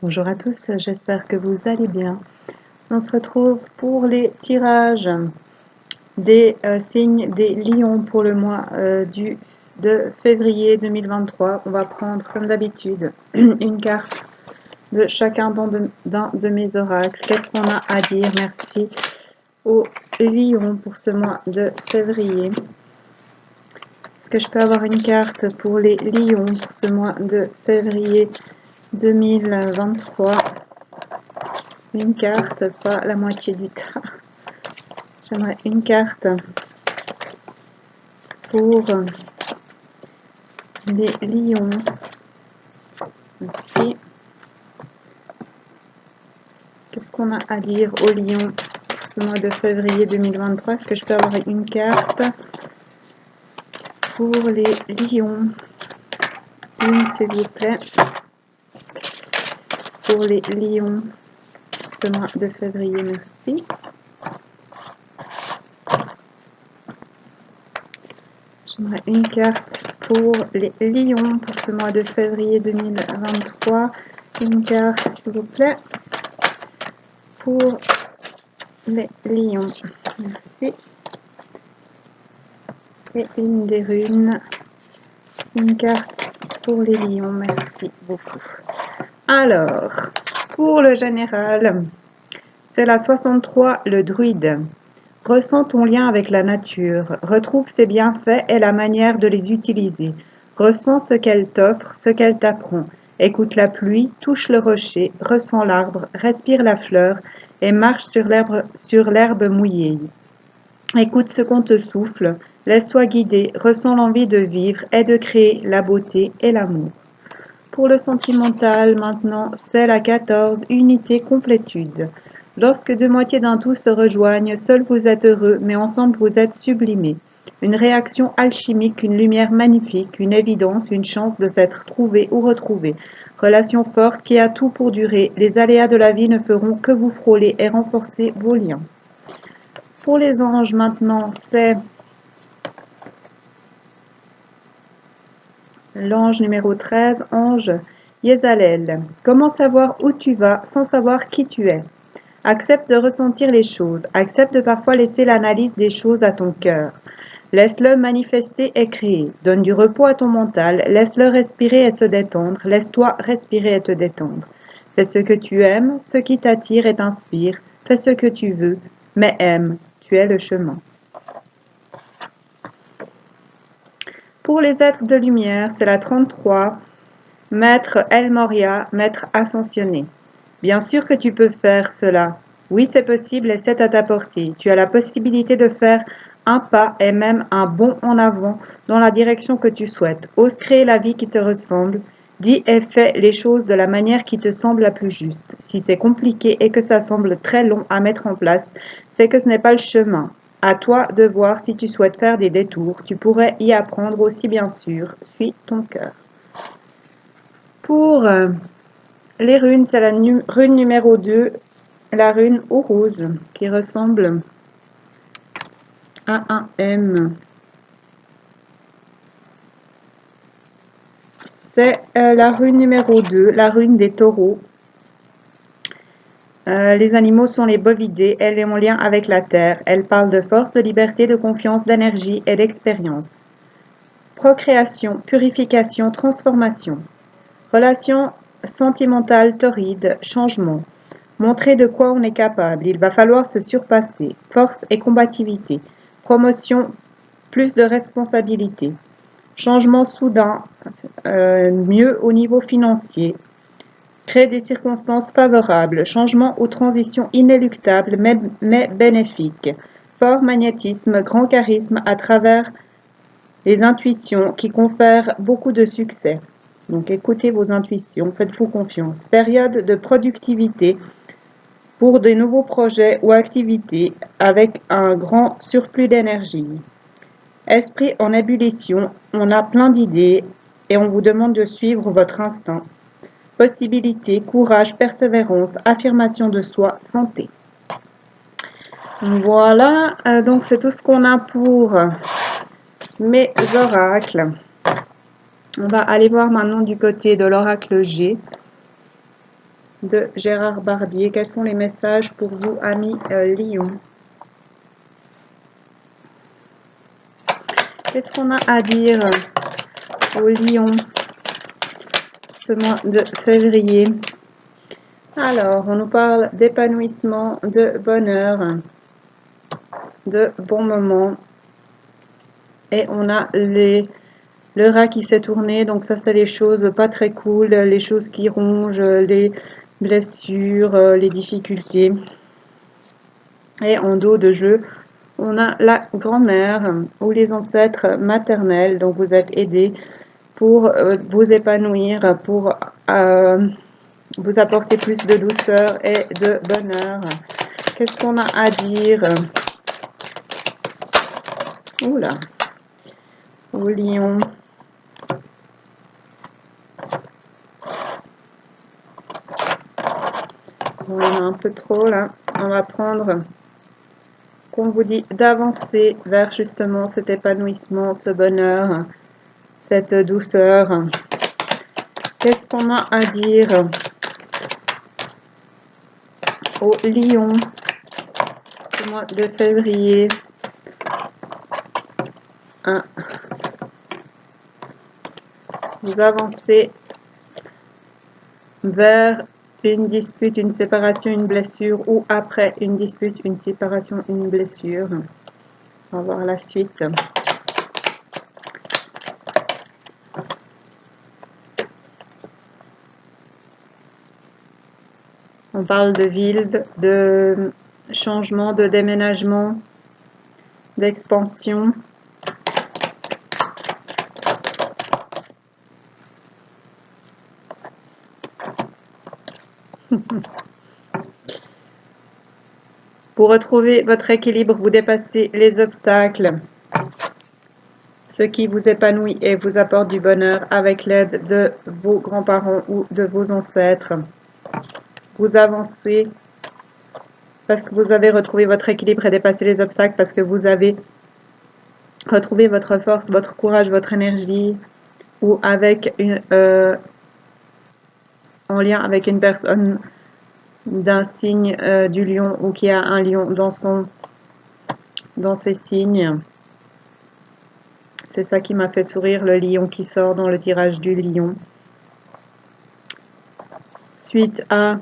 Bonjour à tous, j'espère que vous allez bien. On se retrouve pour les tirages des signes des lions pour le mois de février 2023. On va prendre comme d'habitude une carte de chacun d'un de mes oracles. Qu'est-ce qu'on a à dire? Merci aux lions pour ce mois de février. Est-ce que je peux avoir une carte pour les lions pour ce mois de février 2023? Une carte, pas la moitié du tas. J'aimerais une carte pour les lions. Ici. Qu'est-ce qu'on a à dire aux lions pour ce mois de février 2023? Est-ce que je peux avoir une carte pour les lions? Une, s'il vous plaît. Pour les lions pour ce mois de février, merci. J'aimerais une carte pour les lions pour ce mois de février 2023. Une carte, s'il vous plaît, pour les lions. Merci. Et une des runes. Une carte pour les lions. Merci beaucoup. Alors, pour le général, c'est la 63, le druide. Ressens ton lien avec la nature, retrouve ses bienfaits et la manière de les utiliser. Ressens ce qu'elle t'offre, ce qu'elle t'apprend. Écoute la pluie, touche le rocher, ressens l'arbre, respire la fleur et marche sur l'herbe mouillée. Écoute ce qu'on te souffle, laisse-toi guider, ressens l'envie de vivre et de créer la beauté et l'amour. Pour le sentimental, maintenant, c'est la 14, unité, complétude. Lorsque deux moitiés d'un tout se rejoignent, seuls vous êtes heureux, mais ensemble vous êtes sublimés. Une réaction alchimique, une lumière magnifique, une évidence, une chance de s'être trouvé ou retrouvé. Relation forte qui a tout pour durer. Les aléas de la vie ne feront que vous frôler et renforcer vos liens. Pour les anges, maintenant, c'est l'ange numéro 13, ange Yézalel. Comment savoir où tu vas sans savoir qui tu es? Accepte de ressentir les choses, accepte de parfois laisser l'analyse des choses à ton cœur. Laisse-le manifester et créer. Donne du repos à ton mental, laisse-le respirer et se détendre, laisse-toi respirer et te détendre. Fais ce que tu aimes, ce qui t'attire et t'inspire, fais ce que tu veux, mais aime, tu es le chemin. Pour les êtres de lumière, c'est la 33, Maître El Moria, Maître ascensionné. Bien sûr que tu peux faire cela. Oui, c'est possible et c'est à ta portée. Tu as la possibilité de faire un pas et même un bond en avant dans la direction que tu souhaites. Ose créer la vie qui te ressemble. Dis et fais les choses de la manière qui te semble la plus juste. Si c'est compliqué et que ça semble très long à mettre en place, c'est que ce n'est pas le chemin. À toi de voir si tu souhaites faire des détours. Tu pourrais y apprendre aussi, bien sûr. Suis ton cœur. Pour les runes, c'est la rune numéro 2, la rune Uruz, qui ressemble à un M. C'est la rune numéro 2, la rune des taureaux. Les animaux sont les bovidés, elle est en lien avec la terre. Elle parle de force, de liberté, de confiance, d'énergie et d'expérience. Procréation, purification, transformation. Relation sentimentale torride, changement. Montrer de quoi on est capable, il va falloir se surpasser. Force et combativité. Promotion, plus de responsabilité. Changement soudain, mieux au niveau financier. Créer des circonstances favorables. Changement ou transition inéluctable mais bénéfique. Fort magnétisme, grand charisme à travers les intuitions qui confèrent beaucoup de succès. Donc écoutez vos intuitions, faites-vous confiance. Période de productivité pour de nouveaux projets ou activités avec un grand surplus d'énergie. Esprit en ébullition, on a plein d'idées et on vous demande de suivre votre instinct. Possibilités, courage, persévérance, affirmation de soi, santé. Voilà, donc c'est tout ce qu'on a pour mes oracles. On va aller voir maintenant du côté de l'oracle G. de Gérard Barbier. Quels sont les messages pour vous, amis Lion? Qu'est-ce qu'on a à dire aux Lions ce mois de février? Alors, on nous parle d'épanouissement, de bonheur, de bons moments. Et on a le rat qui s'est tourné, donc ça c'est les choses pas très cool, les choses qui rongent, les blessures, les difficultés. Et en dos de jeu, on a la grand-mère ou les ancêtres maternels, donc vous êtes aidés pour vous épanouir, pour vous apporter plus de douceur et de bonheur. Qu'est-ce qu'on a à dire? Oula, au lion. On en a un peu trop là. On va prendre, qu'on vous dit, d'avancer vers justement cet épanouissement, ce bonheur, cette douceur. Qu'est-ce qu'on a à dire au lion ce mois de février? Vous avancez vers une dispute, une séparation, une blessure, ou après une dispute, une séparation, une blessure. On va voir la suite. On parle de ville, de changement, de déménagement, d'expansion. Pour retrouver votre équilibre, vous dépassez les obstacles, ce qui vous épanouit et vous apporte du bonheur avec l'aide de vos grands-parents ou de vos ancêtres. Vous avancez parce que vous avez retrouvé votre équilibre et dépassé les obstacles, parce que vous avez retrouvé votre force, votre courage, votre énergie, ou avec une, en lien avec une personne d'un signe du lion, ou qui a un lion dans ses signes. C'est ça qui m'a fait sourire, le lion qui sort dans le tirage du lion. Suite à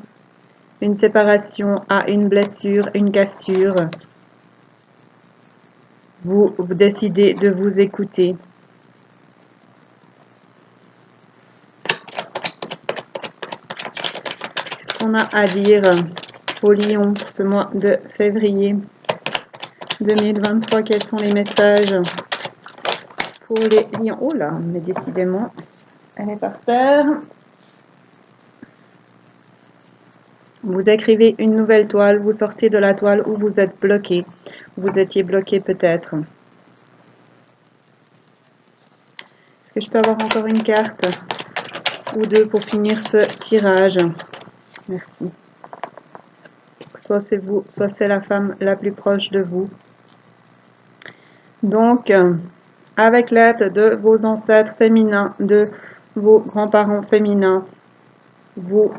une séparation, à une blessure, une cassure, vous décidez de vous écouter. Qu'est-ce qu'on a à dire au lion pour ce mois de février 2023? Quels sont les messages pour les lions? Oh là, mais décidément, elle est par terre. Vous écrivez une nouvelle toile, vous sortez de la toile où vous êtes bloqué. Vous étiez bloqué peut-être. Est-ce que je peux avoir encore une carte ou deux pour finir ce tirage? Merci. Soit c'est vous, soit c'est la femme la plus proche de vous. Donc, avec l'aide de vos ancêtres féminins, de vos grands-parents féminins, vous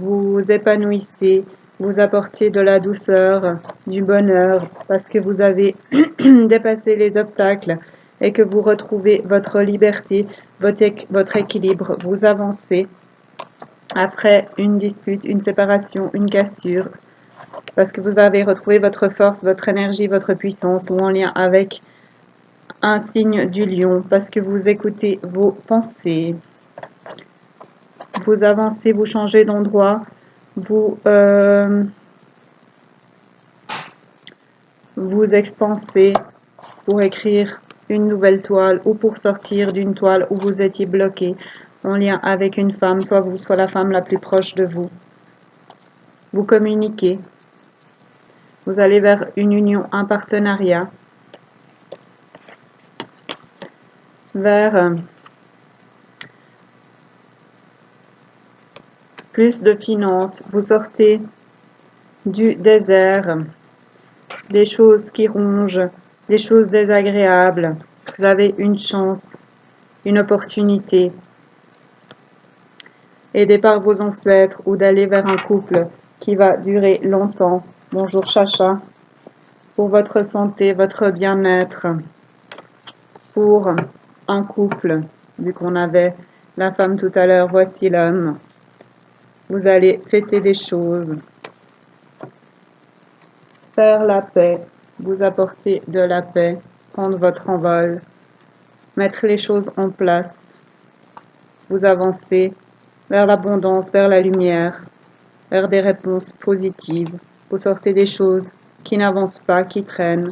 vous épanouissez, vous apportez de la douceur, du bonheur, parce que vous avez dépassé les obstacles et que vous retrouvez votre liberté, votre équilibre, vous avancez après une dispute, une séparation, une cassure, parce que vous avez retrouvé votre force, votre énergie, votre puissance, ou en lien avec un signe du lion, parce que vous écoutez vos pensées. Vous avancez, vous changez d'endroit, vous vous expansez pour écrire une nouvelle toile ou pour sortir d'une toile où vous étiez bloqué en lien avec une femme, soit vous, soit la femme la plus proche de vous. Vous communiquez. Vous allez vers une union, un partenariat, vers plus de finances. Vous sortez du désert, des choses qui rongent, des choses désagréables. Vous avez une chance, une opportunité. aidé par vos ancêtres ou d'aller vers un couple qui va durer longtemps. Bonjour Chacha. Pour votre santé, votre bien-être, pour un couple, vu qu'on avait la femme tout à l'heure, voici l'homme. Vous allez fêter des choses, faire la paix, vous apporter de la paix, prendre votre envol, mettre les choses en place, vous avancez vers l'abondance, vers la lumière, vers des réponses positives. Vous sortez des choses qui n'avancent pas, qui traînent.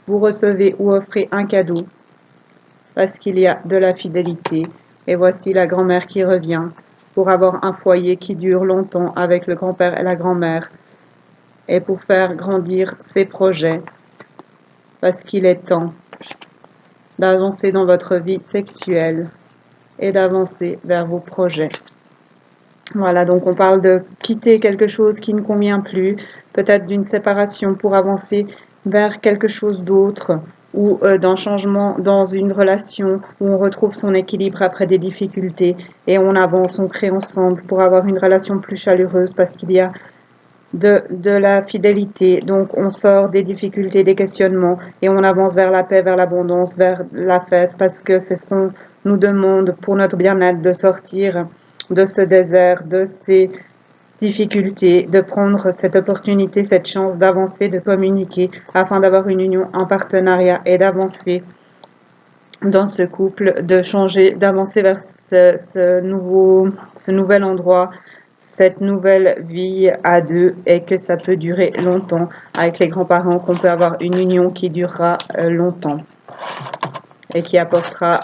Vous recevez ou offrez un cadeau parce qu'il y a de la fidélité. Et voici la grand-mère qui revient pour avoir un foyer qui dure longtemps avec le grand-père et la grand-mère et pour faire grandir ses projets parce qu'il est temps d'avancer dans votre vie sexuelle et d'avancer vers vos projets. Voilà, donc on parle de quitter quelque chose qui ne convient plus, peut-être d'une séparation pour avancer vers quelque chose d'autre ou d'un changement dans une relation où on retrouve son équilibre après des difficultés et on avance, on crée ensemble pour avoir une relation plus chaleureuse parce qu'il y a de la fidélité. Donc on sort des difficultés, des questionnements et on avance vers la paix, vers l'abondance, vers la fête parce que c'est ce qu'on nous demande pour notre bien-être de sortir de ce désert, de ces difficultés, de prendre cette opportunité, cette chance d'avancer, de communiquer afin d'avoir une union, un partenariat et d'avancer dans ce couple, de changer, d'avancer vers ce nouvel endroit, cette nouvelle vie à deux et que ça peut durer longtemps avec les grands-parents, qu'on peut avoir une union qui durera longtemps et qui apportera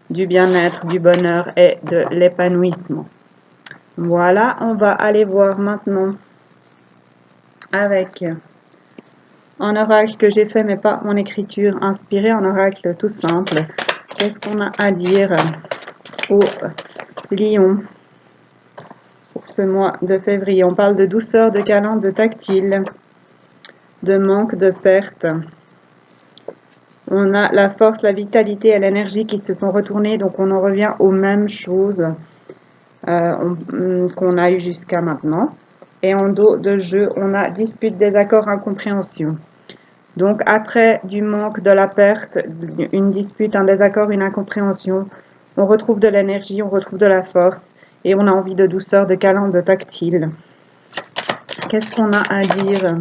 du bien-être, du bonheur et de l'épanouissement. Voilà, on va aller voir maintenant avec un oracle que j'ai fait mais pas mon écriture inspirée, un oracle tout simple. Qu'est-ce qu'on a à dire au lion pour ce mois de février? On parle de douceur, de câlin, de tactile, de manque, de perte. On a la force, la vitalité et l'énergie qui se sont retournées, donc on en revient aux mêmes choses qu'on a eu jusqu'à maintenant. Et en dos de jeu, on a dispute, désaccord, incompréhension. Donc après du manque, de la perte, une dispute, un désaccord, une incompréhension, on retrouve de l'énergie, on retrouve de la force et on a envie de douceur, de câlin, de tactile. Qu'est-ce qu'on a à dire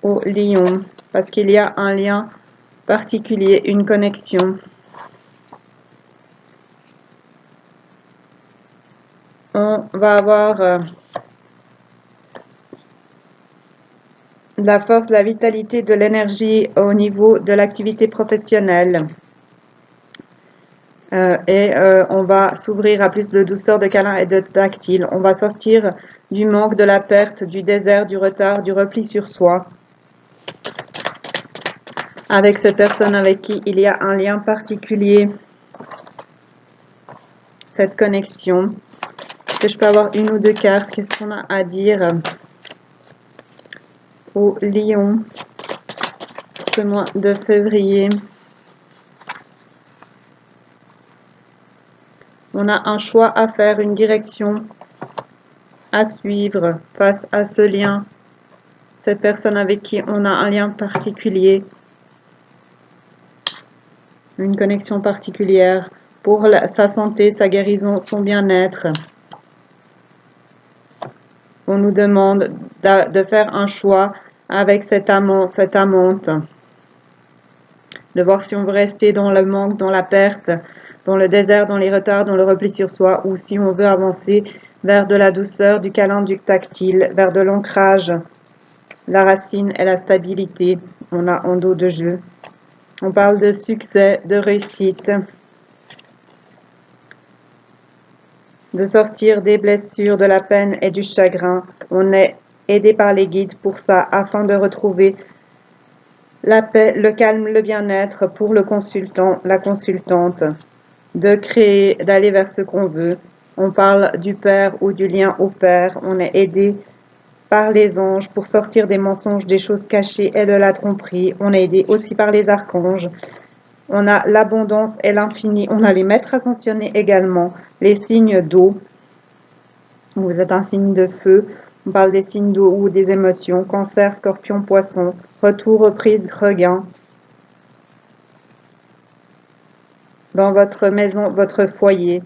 au lion? Parce qu'il y a un lien particulier, une connexion. On va avoir de la force, de la vitalité, de l'énergie au niveau de l'activité professionnelle. On va s'ouvrir à plus de douceur, de câlin et de tactile. On va sortir du manque, de la perte, du désert, du retard, du repli sur soi. Avec cette personne avec qui il y a un lien particulier, cette connexion. Est-ce que je peux avoir une ou deux cartes? Qu'est-ce qu'on a à dire au lion ce mois de février? On a un choix à faire, une direction à suivre face à ce lien, cette personne avec qui on a un lien particulier, une connexion particulière pour sa santé, sa guérison, son bien-être. On nous demande de faire un choix avec cet amant, cette amante, de voir si on veut rester dans le manque, dans la perte, dans le désert, dans les retards, dans le repli sur soi, ou si on veut avancer vers de la douceur, du câlin, du tactile, vers de l'ancrage, la racine et la stabilité. On a en dos de jeu. On parle de succès, de réussite, de sortir des blessures, de la peine et du chagrin. On est aidé par les guides pour ça, afin de retrouver la paix, le calme, le bien-être pour le consultant, la consultante, de créer, d'aller vers ce qu'on veut. On parle du père ou du lien au père. On est aidé par les anges pour sortir des mensonges, des choses cachées et de la tromperie. On est aidé aussi par les archanges On a l'abondance et l'infini. On a les maîtres ascensionnés également, les signes d'eau. Vous êtes un signe de feu. On parle des signes d'eau ou des émotions. Cancer, Scorpion, Poisson. Retour, reprise, regain. Dans votre maison, votre foyer.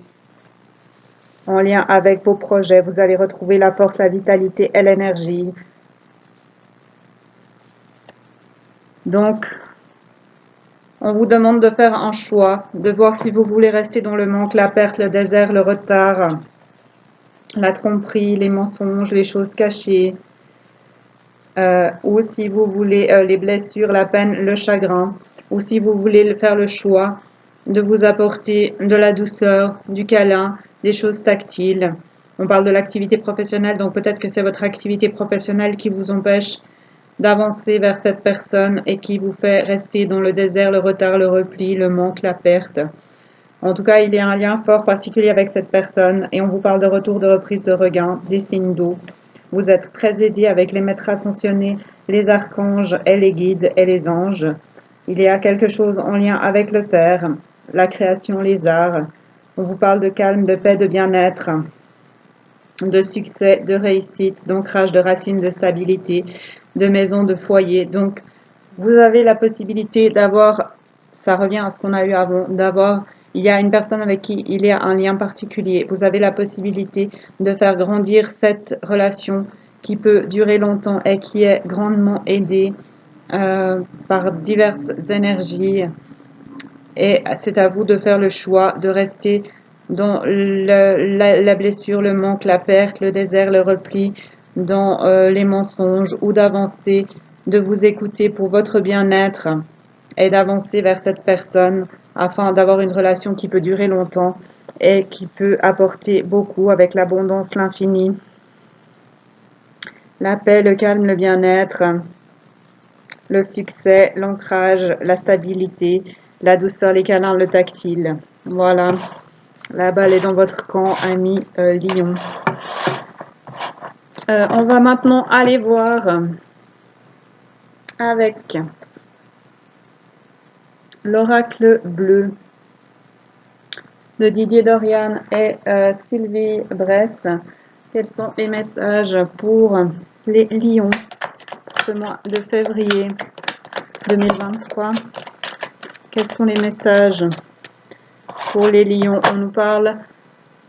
En lien avec vos projets, vous allez retrouver la force, la vitalité et l'énergie. Donc, on vous demande de faire un choix, de voir si vous voulez rester dans le manque, la perte, le désert, le retard, la tromperie, les mensonges, les choses cachées, ou si vous voulez les blessures, la peine, le chagrin, ou si vous voulez faire le choix de vous apporter de la douceur, du câlin, des choses tactiles. On parle de l'activité professionnelle, donc peut-être que c'est votre activité professionnelle qui vous empêche d'avancer vers cette personne et qui vous fait rester dans le désert, le retard, le repli, le manque, la perte. En tout cas, il y a un lien fort particulier avec cette personne et on vous parle de retour, de reprise, de regain, des signes d'eau. Vous êtes très aidé avec les maîtres ascensionnés, les archanges et les guides et les anges. Il y a quelque chose en lien avec le Père, la création, les arts. On vous parle de calme, de paix, de bien-être, de succès, de réussite, d'ancrage, de racines, de stabilité, de maison, de foyer. Donc, vous avez la possibilité d'avoir, ça revient à ce qu'on a eu avant, il y a une personne avec qui il y a un lien particulier. Vous avez la possibilité de faire grandir cette relation qui peut durer longtemps et qui est grandement aidée par diverses énergies. Et c'est à vous de faire le choix de rester dans la blessure, le manque, la perte, le désert, le repli, dans les mensonges ou d'avancer, de vous écouter pour votre bien-être et d'avancer vers cette personne afin d'avoir une relation qui peut durer longtemps et qui peut apporter beaucoup avec l'abondance, l'infini, la paix, le calme, le bien-être, le succès, l'ancrage, la stabilité, la douceur, les câlins, le tactile. Voilà. La balle est dans votre camp, ami Lion. On va maintenant aller voir avec l'oracle bleu de Didier Dorian et Sylvie Bress. Quels sont les messages pour les lions ce mois de février 2023? Quels sont les messages pour les lions? On nous parle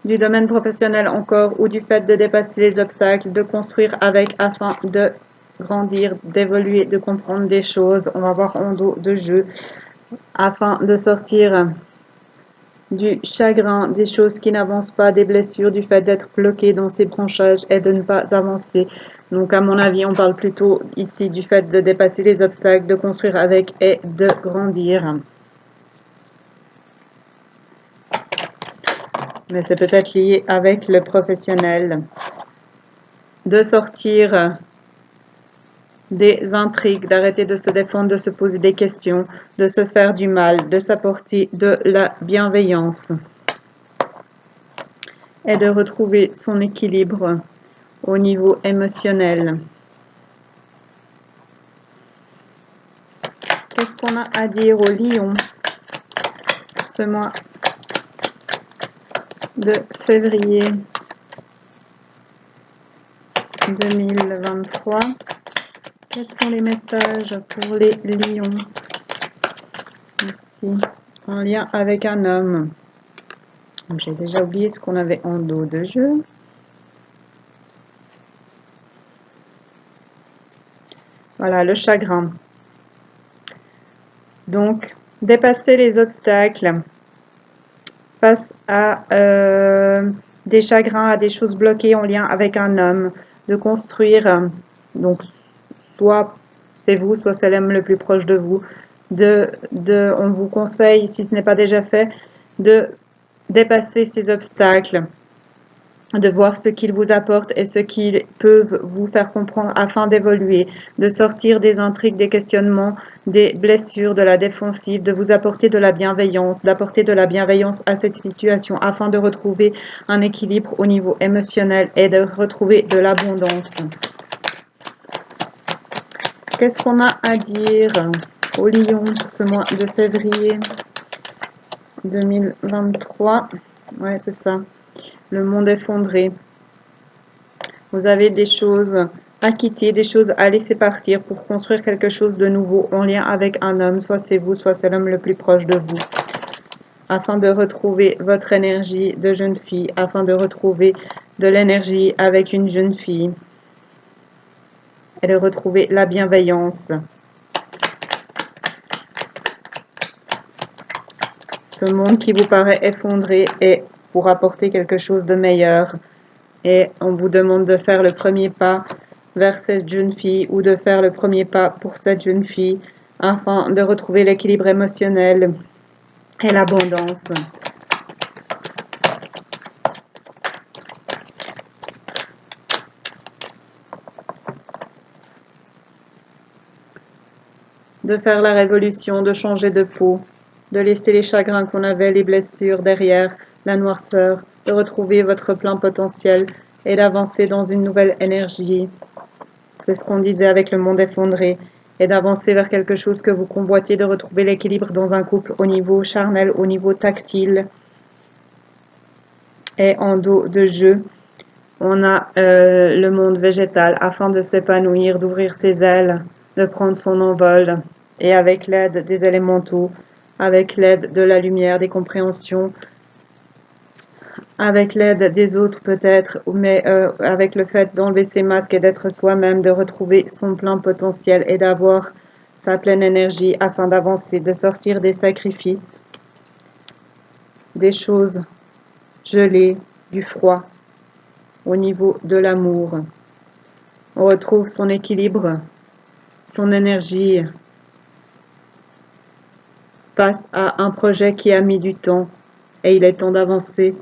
du domaine professionnel encore ou du fait de dépasser les obstacles, de construire avec afin de grandir, d'évoluer, de comprendre des choses. On va voir en dos de jeu afin de sortir du chagrin, des choses qui n'avancent pas, des blessures, du fait d'être bloqué dans ces branchages et de ne pas avancer. Donc à mon avis, on parle plutôt ici du fait de dépasser les obstacles, de construire avec et de grandir. Mais c'est peut-être lié avec le professionnel. De sortir des intrigues, d'arrêter de se défendre, de se poser des questions, de se faire du mal, de s'apporter de la bienveillance et de retrouver son équilibre au niveau émotionnel. Qu'est-ce qu'on a à dire aux lions ce mois de février 2023? Quels sont les messages pour les lions ici en lien avec un homme? J'ai déjà oublié ce qu'on avait en dos de jeu. Voilà, le chagrin. Donc, dépasser les obstacles face à des chagrins, à des choses bloquées en lien avec un homme, de construire, donc soit c'est vous, soit c'est l'homme le plus proche de vous, on vous conseille, si ce n'est pas déjà fait, de dépasser ces obstacles, de voir ce qu'ils vous apportent et ce qu'ils peuvent vous faire comprendre afin d'évoluer, de sortir des intrigues, des questionnements, des blessures, de la défensive, de vous apporter de la bienveillance, d'apporter de la bienveillance à cette situation afin de retrouver un équilibre au niveau émotionnel et de retrouver de l'abondance. Qu'est-ce qu'on a à dire au lion pour ce mois de février 2023. Ouais, c'est ça. Le monde effondré. Vous avez des choses à quitter, des choses à laisser partir pour construire quelque chose de nouveau en lien avec un homme. Soit c'est vous, soit c'est l'homme le plus proche de vous. Afin de retrouver votre énergie de jeune fille, afin de retrouver de l'énergie avec une jeune fille et de retrouver la bienveillance. Ce monde qui vous paraît effondré est pour apporter quelque chose de meilleur. Et on vous demande de faire le premier pas vers cette jeune fille ou de faire le premier pas pour cette jeune fille afin de retrouver l'équilibre émotionnel et l'abondance. De faire la révolution, de changer de peau, de laisser les chagrins qu'on avait, les blessures derrière, la noirceur, de retrouver votre plein potentiel et d'avancer dans une nouvelle énergie. C'est ce qu'on disait avec le monde effondré, et d'avancer vers quelque chose que vous convoitez, de retrouver l'équilibre dans un couple au niveau charnel, au niveau tactile. Et en dos de jeu, on a le monde végétal afin de s'épanouir, d'ouvrir ses ailes, de prendre son envol. Et avec l'aide des élémentaux, avec l'aide de la lumière, des compréhensions, avec l'aide des autres peut-être, mais avec le fait d'enlever ses masques et d'être soi-même, de retrouver son plein potentiel et d'avoir sa pleine énergie afin d'avancer, de sortir des sacrifices, des choses gelées, du froid, au niveau de l'amour. On retrouve son équilibre, son énergie face à un projet qui a mis du temps et il est temps d'avancer.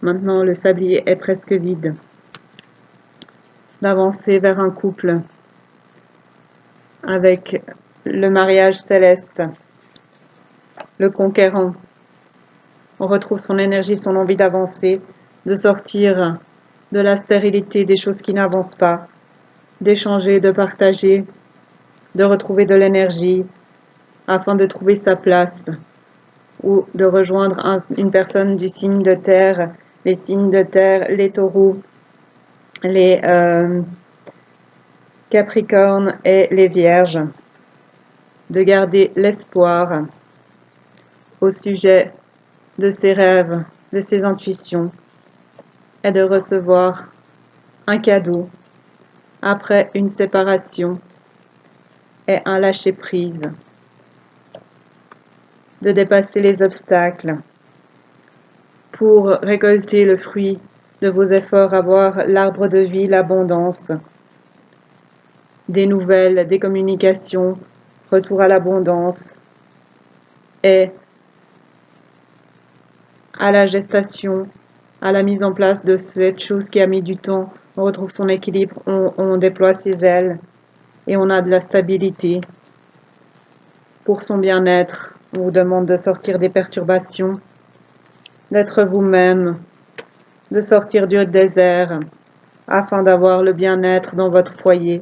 Maintenant, le sablier est presque vide. D'avancer vers un couple avec le mariage céleste, le conquérant. On retrouve son énergie, son envie d'avancer, de sortir de la stérilité des choses qui n'avancent pas, d'échanger, de partager, de retrouver de l'énergie afin de trouver sa place ou de rejoindre une personne du signe de terre, les signes de terre, les taureaux, les capricornes et les vierges, de garder l'espoir au sujet de ses rêves, de ses intuitions et de recevoir un cadeau après une séparation et un lâcher-prise, de dépasser les obstacles pour récolter le fruit de vos efforts, avoir l'arbre de vie, l'abondance, des nouvelles, des communications, retour à l'abondance et à la gestation, à la mise en place de cette chose qui a mis du temps. On retrouve son équilibre, on déploie ses ailes et on a de la stabilité. Pour son bien-être, on vous demande de sortir des perturbations, d'être vous-même, de sortir du désert afin d'avoir le bien-être dans votre foyer,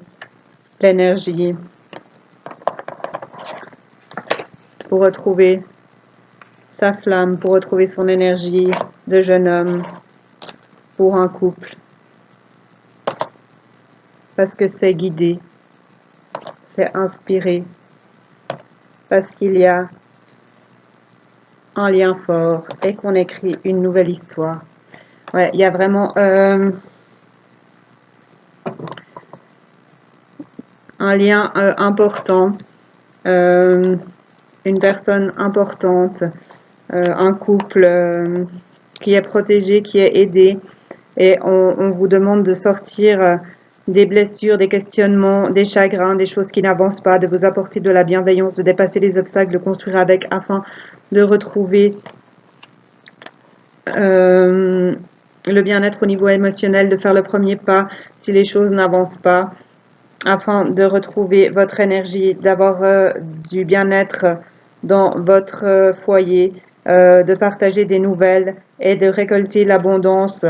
l'énergie, pour retrouver sa flamme, pour retrouver son énergie de jeune homme, pour un couple, parce que c'est guidé, c'est inspiré, parce qu'il y a un lien fort et qu'on écrit une nouvelle histoire. Ouais, il y a vraiment un lien important, une personne importante, un couple qui est protégé, qui est aidé, et on vous demande de sortir des blessures, des questionnements, des chagrins, des choses qui n'avancent pas, de vous apporter de la bienveillance, de dépasser les obstacles, de construire avec afin de retrouver le bien-être au niveau émotionnel, de faire le premier pas si les choses n'avancent pas, afin de retrouver votre énergie, d'avoir du bien-être dans votre foyer, de partager des nouvelles et de récolter l'abondance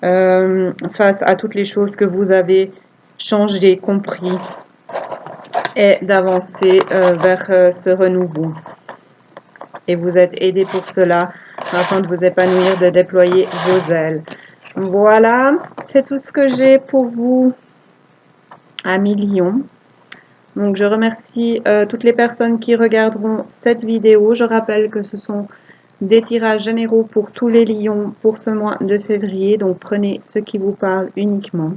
face à toutes les choses que vous avez changées, compris. et d'avancer vers ce renouveau. Et vous êtes aidé pour cela, afin de vous épanouir, de déployer vos ailes. Voilà, c'est tout ce que j'ai pour vous, amis Lions. Donc je remercie toutes les personnes qui regarderont cette vidéo. Je rappelle que ce sont des tirages généraux pour tous les lions pour ce mois de février. Donc prenez ce qui vous parle uniquement.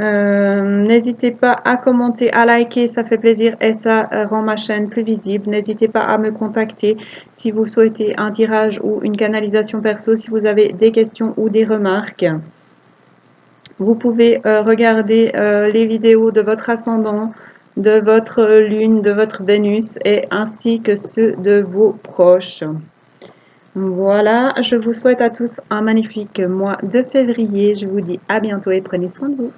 N'hésitez pas à commenter, à liker, ça fait plaisir et ça rend ma chaîne plus visible. N'hésitez pas à me contacter si vous souhaitez un tirage ou une canalisation perso, si vous avez des questions ou des remarques. Vous pouvez regarder les vidéos de votre ascendant, de votre lune, de votre Vénus et ainsi que ceux de vos proches. Voilà, je vous souhaite à tous un magnifique mois de février. Je vous dis à bientôt et prenez soin de vous.